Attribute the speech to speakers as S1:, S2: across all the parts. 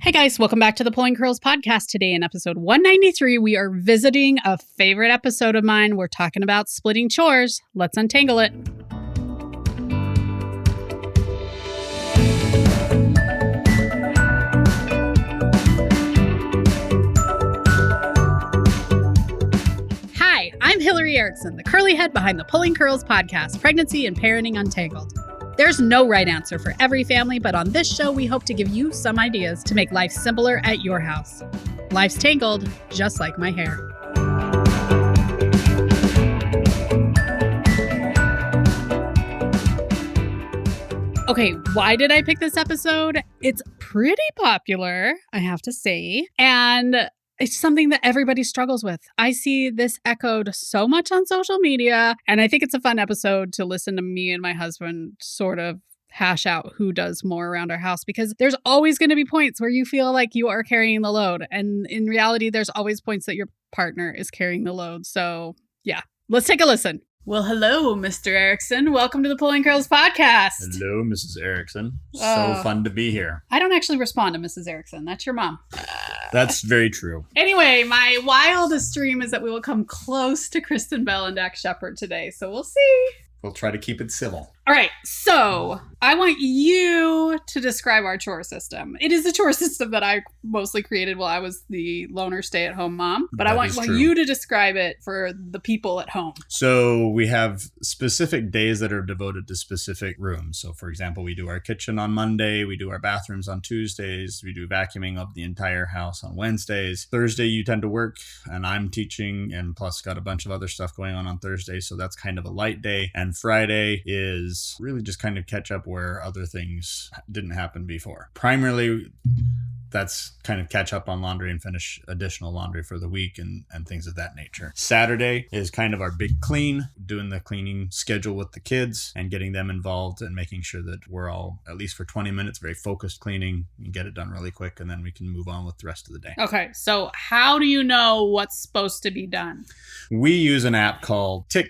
S1: Hey guys, welcome back to the Pulling Curls podcast. Today in episode 193, we are visiting a favorite episode of mine. We're talking about splitting chores. Let's untangle it. Hi, I'm Hillary Erickson, the curly head behind the Pulling Curls podcast, Pregnancy and Parenting Untangled. There's no right answer for every family, but on this show, we hope to give you some ideas to make life simpler at your house. Life's tangled, just like my hair. Okay, why did I pick this episode? It's pretty popular, I have to say, and it's something that everybody struggles with. I see this echoed so much on social media, and I think it's a fun episode to listen to me and my husband sort of hash out who does more around our house, because there's always going to be points where you feel like you are carrying the load. And in reality, there's always points that your partner is carrying the load. So yeah, let's take a listen. Well, hello, Mr. Erickson. Welcome to the Pulling Curls podcast.
S2: Hello, Mrs. Erickson. So fun to be here.
S1: I don't actually respond to Mrs. Erickson. That's your mom.
S2: That's very true.
S1: Anyway, my wildest dream is that we will come close to Kristen Bell and Dax Shepard today. So we'll see.
S2: We'll try to keep it civil.
S1: All right, so I want you to describe our chore system. It is a chore system that I mostly created while I was the loner stay-at-home mom, but I want you to describe it for the people at home.
S2: So we have specific days that are devoted to specific rooms. So for example, we do our kitchen on Monday, we do our bathrooms on Tuesdays, we do vacuuming of the entire house on Wednesdays. Thursday you tend to work, and I'm teaching, and plus got a bunch of other stuff going on Thursday, so that's kind of a light day. And Friday is really just kind of catch up where other things didn't happen before. Primarily, that's kind of catch up on laundry and finish additional laundry for the week and things of that nature. Saturday is kind of our big clean, doing the cleaning schedule with the kids and getting them involved and making sure that we're all, at least for 20 minutes, very focused cleaning and get it done really quick, and then we can move on with the rest of the day.
S1: Okay, so how do you know what's supposed to be done?
S2: We use an app called Tick.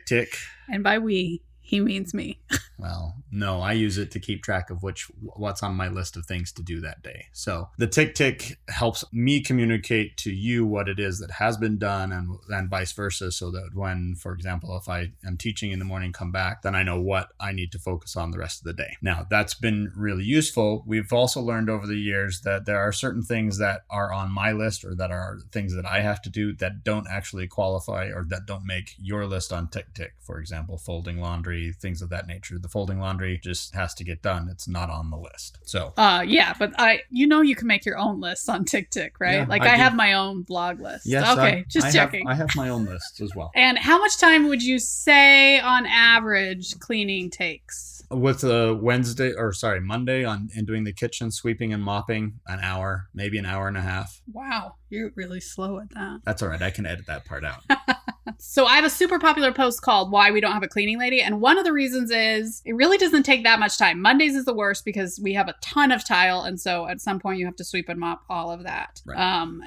S1: And by we, he means me.
S2: Well, no, I use it to keep track of what's on my list of things to do that day. So the Tick helps me communicate to you what it is that has been done and vice versa, so that when, for example, if I am teaching in the morning, come back, then I know what I need to focus on the rest of the day. Now, that's been really useful. We've also learned over the years that there are certain things that are on my list or that are things that I have to do that don't actually qualify or that don't make your list on Tick. For example, folding laundry, things of that nature. The folding laundry just has to get done. It's not on the list. So
S1: yeah, but you can make your own lists on Tick, right? Yeah, I have my own blog list.
S2: Yes,
S1: okay, just checking.
S2: I have my own lists as well.
S1: And how much time would you say on average cleaning takes?
S2: With Monday and doing the kitchen, sweeping and mopping, an hour, maybe an hour and a half.
S1: Wow, you're really slow at that.
S2: That's all right. I can edit that part out.
S1: So I have a super popular post called Why We Don't Have a Cleaning Lady. And one of the reasons is it really doesn't take that much time. Mondays is the worst because we have a ton of tile. And so at some point you have to sweep and mop all of that. Right.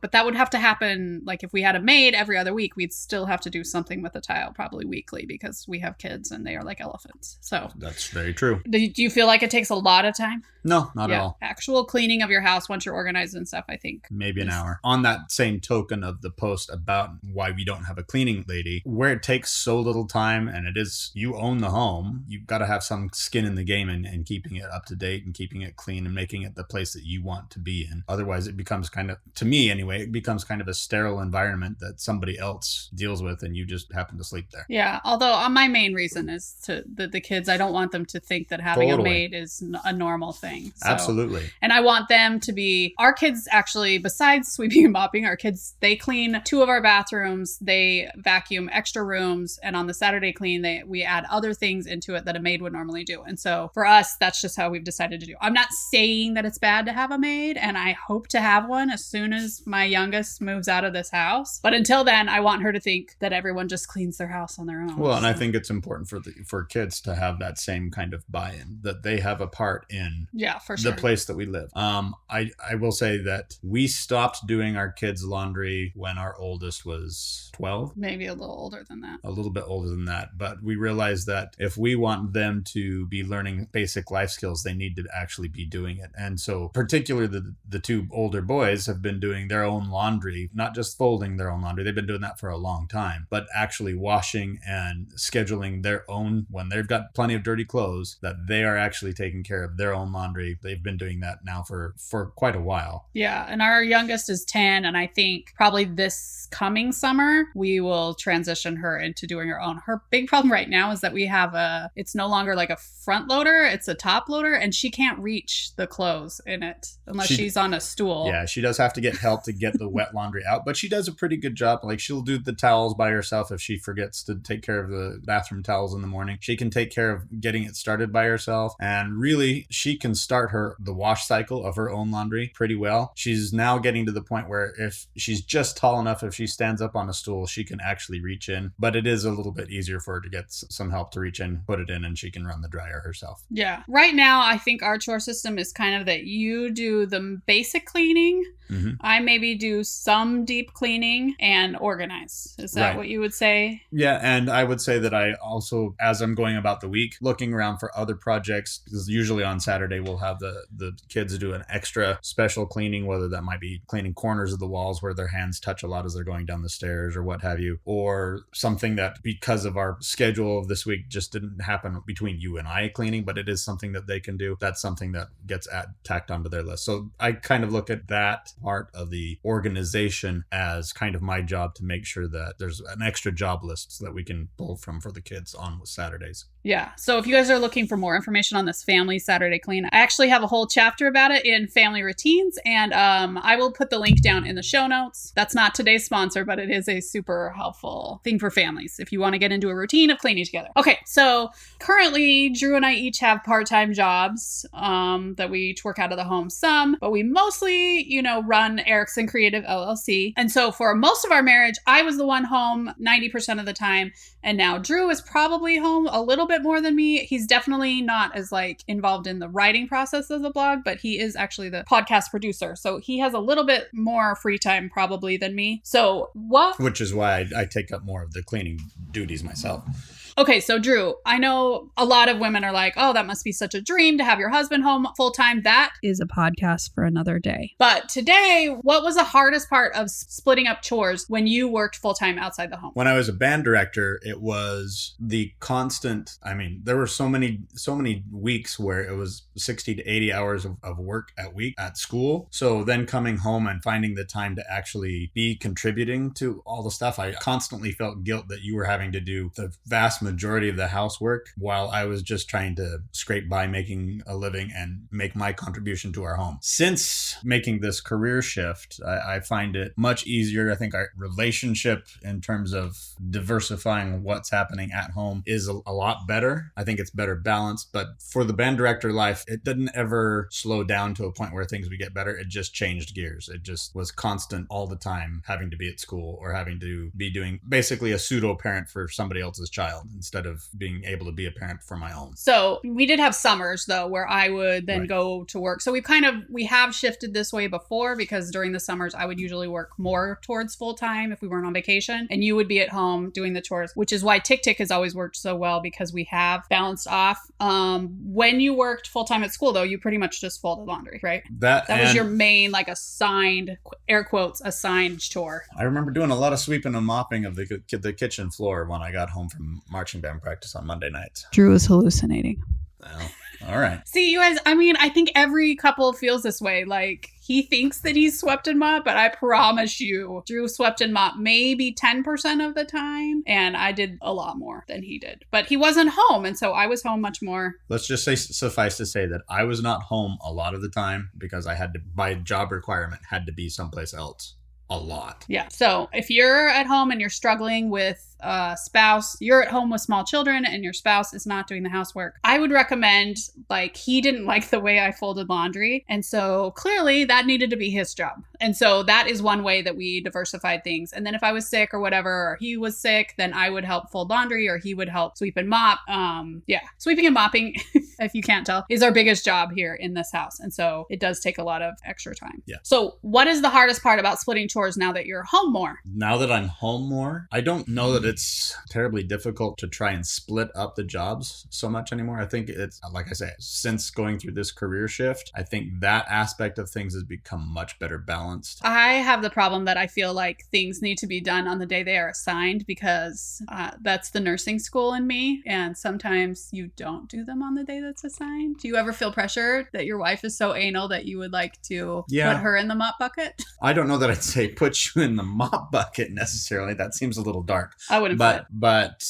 S1: But that would have to happen. Like if we had a maid every other week, we'd still have to do something with the tile probably weekly because we have kids and they are like elephants. So
S2: that's very true.
S1: Do you feel like it takes a lot of time?
S2: No, not at all.
S1: Actual cleaning of your house once you're organized and stuff, I think.
S2: Maybe an hour. On that same token of the post about why we don't have a cleaning lady, where it takes so little time and it is, you own the home, you've got to have some skin in the game and keeping it up to date and keeping it clean and making it the place that you want to be in. Otherwise, it becomes kind of, to me anyway, it becomes kind of a sterile environment that somebody else deals with and you just happen to sleep there.
S1: Yeah, although my main reason is to the kids, I don't want them to think that having a maid is a normal thing. So,
S2: absolutely.
S1: And I want them to be, our kids actually, besides sweeping and mopping, our kids, they clean 2 of our bathrooms, they vacuum extra rooms, and on the Saturday clean, we add other things into it that a maid would normally do. And so for us, that's just how we've decided to do. I'm not saying that it's bad to have a maid, and I hope to have one as soon as my youngest moves out of this house. But until then, I want her to think that everyone just cleans their house on their own.
S2: Well, and I think it's important for kids to have that same kind of buy-in, that they have a part in
S1: for sure.
S2: the place that we live. I will say that we stopped doing our kids' laundry when our oldest was 12 12.
S1: Maybe a little older than that.
S2: A little bit older than that. But we realized that if we want them to be learning basic life skills, they need to actually be doing it. And so particularly the two older boys have been doing their own laundry, not just folding their own laundry. They've been doing that for a long time, but actually washing and scheduling their own, when they've got plenty of dirty clothes, that they are actually taking care of their own laundry. They've been doing that now for quite a while.
S1: Yeah. And our youngest is 10. And I think probably this coming summer, we will transition her into doing her own. Her big problem right now is that we have it's no longer like a front loader, it's a top loader, and she can't reach the clothes in it unless she's on a stool.
S2: Yeah, she does have to get help to get the wet laundry out, but she does a pretty good job. Like, she'll do the towels by herself if she forgets to take care of the bathroom towels in the morning. She can take care of getting it started by herself, and really she can start the wash cycle of her own laundry pretty well. She's now getting to the point where if she's just tall enough, if she stands up on a stool, she can actually reach in, but it is a little bit easier for her to get some help to reach in, put it in, and she can run the dryer herself.
S1: Yeah. Right now, I think our chore system is kind of that you do the basic cleaning. Mm-hmm. I maybe do some deep cleaning and organize. Is that what you would say?
S2: Yeah. And I would say that I also, as I'm going about the week, looking around for other projects, because usually on Saturday we'll have the kids do an extra special cleaning, whether that might be cleaning corners of the walls where their hands touch a lot as they're going down the stairs or what have you, or something that because of our schedule of this week just didn't happen between you and I cleaning, but it is something that they can do. That's something that gets tacked onto their list. So I kind of look at that part of the organization as kind of my job to make sure that there's an extra job list so that we can pull from for the kids on Saturdays.
S1: Yeah. So if you guys are looking for more information on this family Saturday clean, I actually have a whole chapter about it in Family Routines, and I will put the link down in the show notes. That's not today's sponsor, but it is a super helpful thing for families if you want to get into a routine of cleaning together. Okay. So currently, Drew and I each have part-time jobs that we each work out of the home some, but we mostly, run Erickson Creative LLC. And so for most of our marriage, I was the one home 90% of the time. And now Drew is probably home a little bit more than me. He's definitely not as involved in the writing process of the blog, but he is actually the podcast producer. So he has a little bit more free time probably than me. So
S2: which is why I take up more of the cleaning duties myself.
S1: Okay, so Drew, I know a lot of women are like, oh, that must be such a dream to have your husband home full time. That is a podcast for another day. But today, what was the hardest part of splitting up chores when you worked full time outside the home?
S2: When I was a band director, it was the constant, there were so many weeks where it was 60 to 80 hours of work a week at school. So then coming home and finding the time to actually be contributing to all the stuff, I constantly felt guilt that you were having to do the vast majority of the housework while I was just trying to scrape by making a living and make my contribution to our home. Since making this career shift, I find it much easier. I think our relationship in terms of diversifying what's happening at home is a lot better. I think it's better balanced, but for the band director life, it didn't ever slow down to a point where things would get better. It just changed gears. It just was constant all the time, having to be at school or having to be doing basically a pseudo parent for somebody else's child instead of being able to be a parent for my own.
S1: So we did have summers though, where I would then go to work. So we have shifted this way before, because during the summers, I would usually work more towards full time if we weren't on vacation, and you would be at home doing the chores, which is why Tick Tick has always worked so well, because we have balanced off. When you worked full time at school though, you pretty much just folded laundry, right? That was your main, assigned, air quotes, assigned chore.
S2: I remember doing a lot of sweeping and mopping of the kitchen floor when I got home from marching band practice on Monday nights.
S1: Drew is hallucinating.
S2: Well, all right.
S1: See, you guys, I think every couple feels this way. He thinks that he's swept and mopped, but I promise you, Drew swept and mopped maybe 10% of the time, and I did a lot more than he did. But he wasn't home, and so I was home much more.
S2: Let's just suffice to say that I was not home a lot of the time because my job requirement had to be someplace else. A lot.
S1: Yeah. So if you're at home and you're struggling with a spouse, you're at home with small children and your spouse is not doing the housework, I would recommend, he didn't like the way I folded laundry. And so clearly that needed to be his job. And so that is one way that we diversified things. And then if I was sick or whatever, or he was sick, then I would help fold laundry or he would help sweep and mop. Sweeping and mopping if you can't tell, is our biggest job here in this house. And so it does take a lot of extra time.
S2: Yeah.
S1: So what is the hardest part about splitting chores now that you're home more?
S2: Now that I'm home more, I don't know that it's terribly difficult to try and split up the jobs so much anymore. I think it's, like I say, since going through this career shift, I think that aspect of things has become much better balanced.
S1: I have the problem that I feel like things need to be done on the day they are assigned because that's the nursing school in me. And sometimes you don't do them on the day that's assigned. Do you ever feel pressure that your wife is so anal that you would like to put her in the mop bucket?
S2: I don't know that I'd say put you in the mop bucket necessarily. That seems a little dark.
S1: I wouldn't.
S2: But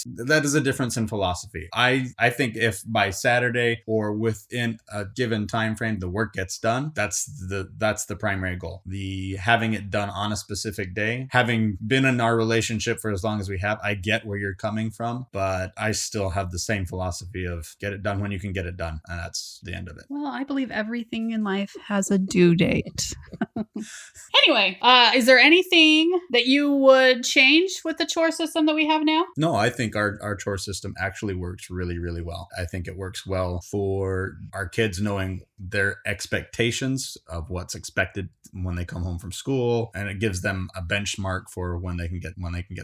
S2: that is a difference in philosophy. I think if by Saturday or within a given time frame the work gets done, that's the primary goal. The having it done on a specific day. Having been in our relationship for as long as we have, I get where you're coming from, but I still have the same philosophy of get it done when you can get it done, and that's the end of it.
S1: Well, I believe everything in life has a due date. Anyway, is there anything that you would change with the chore system that we have now?
S2: No, I think our chore system actually works really, really well. I think it works well for our kids knowing their expectations of what's expected when they come home from school, and it gives them a benchmark for when they can get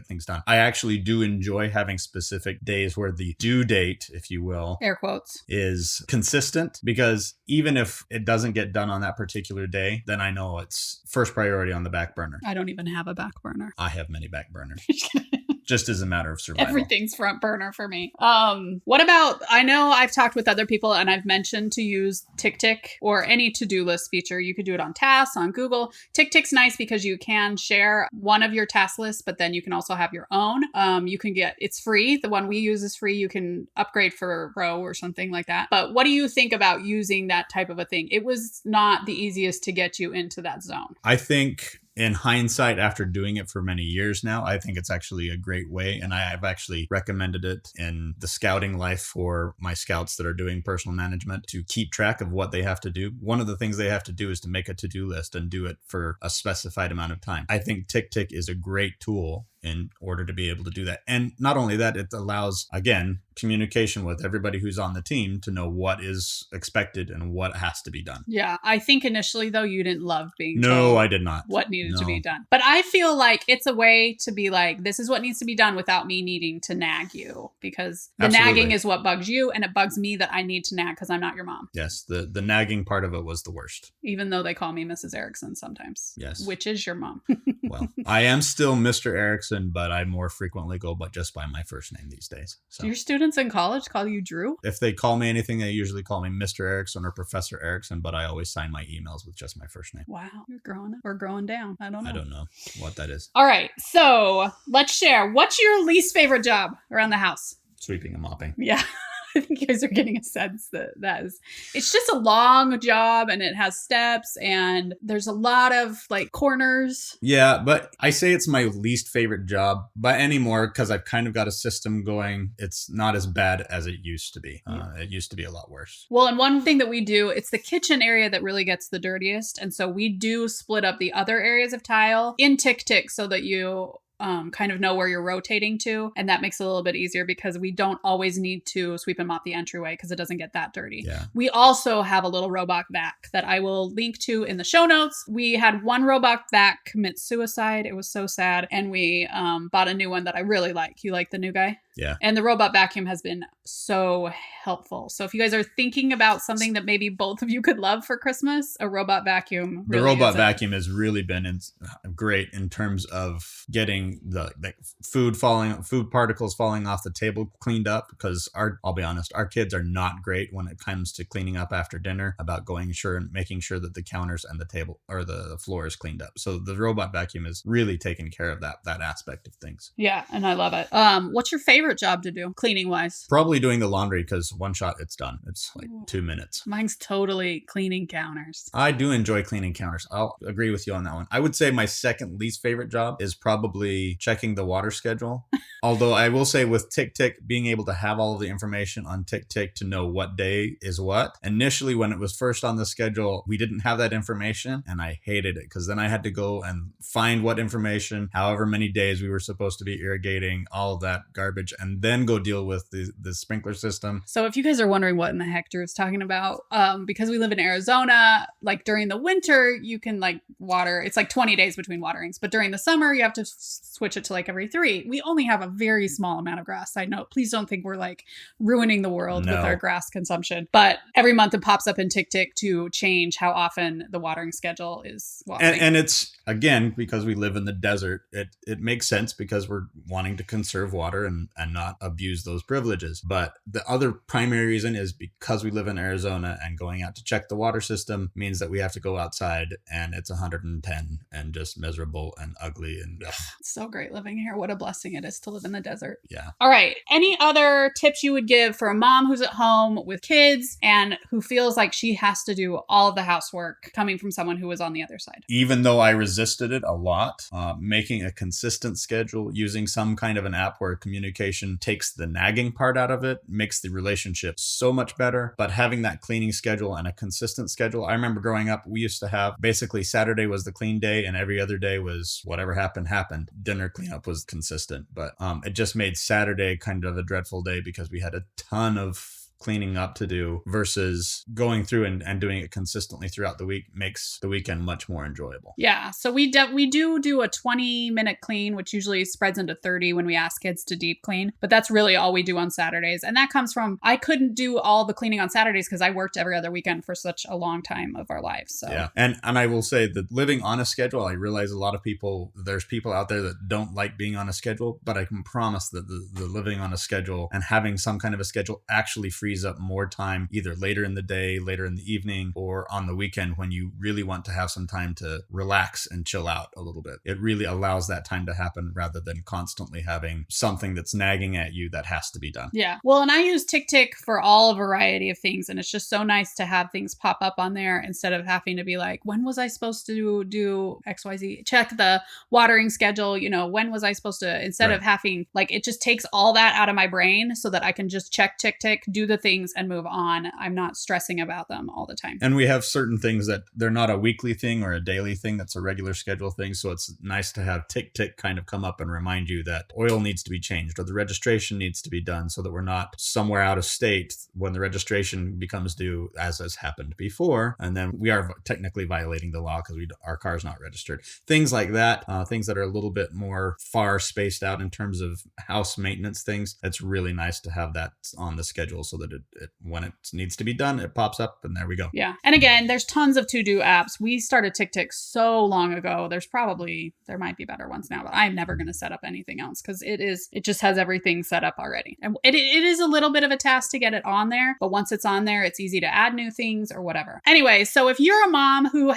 S2: things done. I actually do enjoy having specific days where the due date, if you will,
S1: air quotes,
S2: is consistent, because even if it doesn't get done on that particular day, then I know it's first priority on the back burner.
S1: I don't even have a back burner.
S2: I have many back burners. Just as a matter of survival.
S1: Everything's front burner for me. What about, I know I've talked with other people and I've mentioned to use TickTick or any to-do list feature. You could do it on tasks, on Google. TickTick's nice because you can share one of your task lists, but then you can also have your own. It's free. The one we use is free. You can upgrade for Pro or something like that. But what do you think about using that type of a thing? It was not the easiest to get you into that zone.
S2: I think in hindsight, after doing it for many years now, I think it's actually a great way. And I have actually recommended it in the scouting life for my scouts that are doing personal management to keep track of what they have to do. One of the things they have to do is to make a to-do list and do it for a specified amount of time. I think TickTick is a great tool in order to be able to do that. And not only that, it allows, again, communication with everybody who's on the team to know what is expected and what has to be done.
S1: Yeah. I think initially, though, you didn't love being
S2: told I did not.
S1: What needed to be done. But I feel like it's a way to be like, this is what needs to be done without me needing to nag you, because the nagging is what bugs you, and it bugs me that I need to nag because I'm not your mom.
S2: Yes. The nagging part of it was the worst.
S1: Even though they call me Mrs. Erickson sometimes.
S2: Yes.
S1: Which is your mom.
S2: Well, I am still Mr. Erickson, but I more frequently go just by my first name these days. So.
S1: Do your students in college call you Drew?
S2: If they call me anything, they usually call me Mr. Erickson or Professor Erickson, but I always sign my emails with just my first name.
S1: Wow. You're growing up or growing down. I don't know
S2: what that is.
S1: All right. So let's share. What's your least favorite job around the house?
S2: Sweeping and mopping.
S1: Yeah. I think you guys are getting a sense that it's just a long job, and it has steps, and there's a lot of like corners. Yeah,
S2: but I say it's my least favorite job, but anymore, because I've kind of got a system going. It's not as bad as it used to be. It used to be a lot worse.
S1: Well, and one thing that we do, it's the kitchen area that really gets the dirtiest. And so we do split up the other areas of tile in TickTick so that you kind of know where you're rotating to. And that makes it a little bit easier because we don't always need to sweep and mop the entryway because it doesn't get that dirty.
S2: Yeah.
S1: We also have a little robot vac that I will link to in the show notes. We had one robot vac commit suicide. It was so sad. And we bought a new one that I really like. You like the new guy?
S2: Yeah.
S1: And the robot vacuum has been so helpful. So if you guys are thinking about something that maybe both of you could love for Christmas, a robot vacuum.
S2: The robot vacuum has really been great in terms of getting the food particles falling off the table cleaned up, because I'll be honest, our kids are not great when it comes to cleaning up after dinner, about making sure that the counters and the table or the floor is cleaned up. So the robot vacuum is really taking care of that aspect of things.
S1: Yeah, and I love it. What's your favorite job to do cleaning wise?
S2: Probably doing the laundry, because one shot it's done. It's like 2 minutes.
S1: Mine's totally cleaning counters.
S2: I do enjoy cleaning counters. I'll agree with you on that one. I would say my second least favorite job is probably checking the water schedule. Although I will say with TickTick, being able to have all of the information on TickTick to know what day is what. Initially, when it was first on the schedule, we didn't have that information, and I hated it because then I had to go and find what information, however many days we were supposed to be irrigating, all of that garbage. and then go deal with the sprinkler system.
S1: So if you guys are wondering what in the heck Drew's talking about, because we live in Arizona, like during the winter, you can like water, it's like 20 days between waterings, but during the summer, you have to switch it to like every 3. We only have a very small amount of grass. I know, please don't think we're like ruining the world with our grass consumption, but every month it pops up in TickTick to change how often the watering schedule is watering.
S2: And it's, again, because we live in the desert, it makes sense because we're wanting to conserve water and not abuse those privileges. But the other primary reason is because we live in Arizona, and going out to check the water system means that we have to go outside and it's 110 and just miserable and ugly. And
S1: it's so great living here. What a blessing it is to live in the desert.
S2: Yeah.
S1: All right. Any other tips you would give for a mom who's at home with kids and who feels like she has to do all of the housework coming from someone who was on the other side?
S2: Even though I resisted it a lot, making a consistent schedule, using some kind of an app where communication takes the nagging part out of it, makes the relationship so much better. But having that cleaning schedule and a consistent schedule, I remember growing up, we used to have basically Saturday was the clean day and every other day was whatever happened. Dinner cleanup was consistent, but it just made Saturday kind of a dreadful day because we had a ton of cleaning up to do, versus going through and doing it consistently throughout the week makes the weekend much more enjoyable.
S1: Yeah. So we do a 20-minute clean, which usually spreads into 30 when we ask kids to deep clean. But that's really all we do on Saturdays. And that comes from, I couldn't do all the cleaning on Saturdays because I worked every other weekend for such a long time of our lives. So
S2: yeah. And I will say that living on a schedule, I realize there's people out there that don't like being on a schedule, but I can promise that the living on a schedule and having some kind of a schedule actually frees up more time, either later in the day, later in the evening, or on the weekend when you really want to have some time to relax and chill out a little bit. It really allows that time to happen rather than constantly having something that's nagging at you that has to be done.
S1: Yeah. Well, and I use TickTick for all a variety of things, and it's just so nice to have things pop up on there instead of having to be like, when was I supposed to do XYZ? Check the watering schedule, when was I supposed to, instead of having, like, it just takes all that out of my brain so that I can just check TickTick, do the things and move on. I'm not stressing about them all the time.
S2: And we have certain things that they're not a weekly thing or a daily thing. That's a regular schedule thing. So it's nice to have TickTick kind of come up and remind you that oil needs to be changed or the registration needs to be done, so that we're not somewhere out of state when the registration becomes due, as has happened before. And then we are technically violating the law because our car's not registered. Things like that, things that are a little bit more far spaced out in terms of house maintenance things. It's really nice to have that on the schedule so that when it needs to be done, it pops up and there we go.
S1: Yeah. And again, there's tons of to-do apps. We started TickTick so long ago. There might be better ones now, but I'm never going to set up anything else because it just has everything set up already. And it is a little bit of a task to get it on there, but once it's on there, it's easy to add new things or whatever. Anyway, so if you're a mom who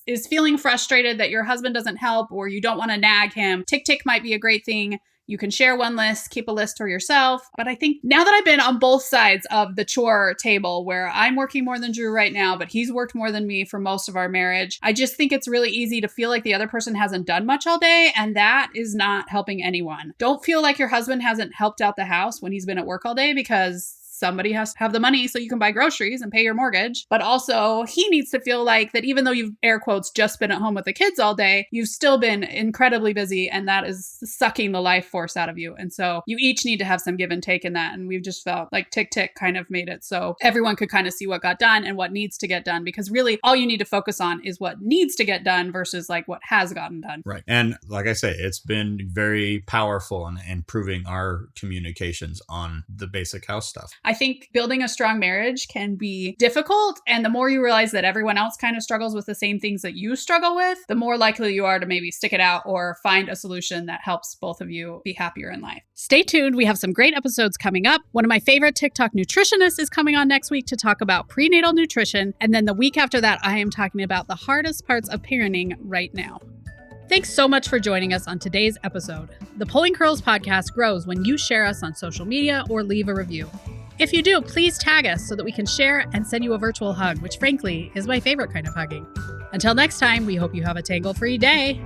S1: is feeling frustrated that your husband doesn't help or you don't want to nag him, TickTick might be a great thing. You can share one list, keep a list for yourself. But I think now that I've been on both sides of the chore table, where I'm working more than Drew right now, but he's worked more than me for most of our marriage, I just think it's really easy to feel like the other person hasn't done much all day, and that is not helping anyone. Don't feel like your husband hasn't helped out the house when he's been at work all day, because somebody has to have the money so you can buy groceries and pay your mortgage. But also he needs to feel like that even though you've, air quotes, just been at home with the kids all day, you've still been incredibly busy, and that is sucking the life force out of you. And so you each need to have some give and take in that. And we've just felt like TickTick kind of made it so everyone could kind of see what got done and what needs to get done, because really all you need to focus on is what needs to get done versus like what has gotten done.
S2: Right. And like I say, it's been very powerful in improving our communications on the basic house stuff.
S1: I think building a strong marriage can be difficult. And the more you realize that everyone else kind of struggles with the same things that you struggle with, the more likely you are to maybe stick it out or find a solution that helps both of you be happier in life. Stay tuned. We have some great episodes coming up. One of my favorite TikTok nutritionists is coming on next week to talk about prenatal nutrition. And then the week after that, I am talking about the hardest parts of parenting right now. Thanks so much for joining us on today's episode. The Pulling Curls podcast grows when you share us on social media or leave a review. If you do, please tag us so that we can share and send you a virtual hug, which frankly is my favorite kind of hugging. Until next time, we hope you have a tangle-free day.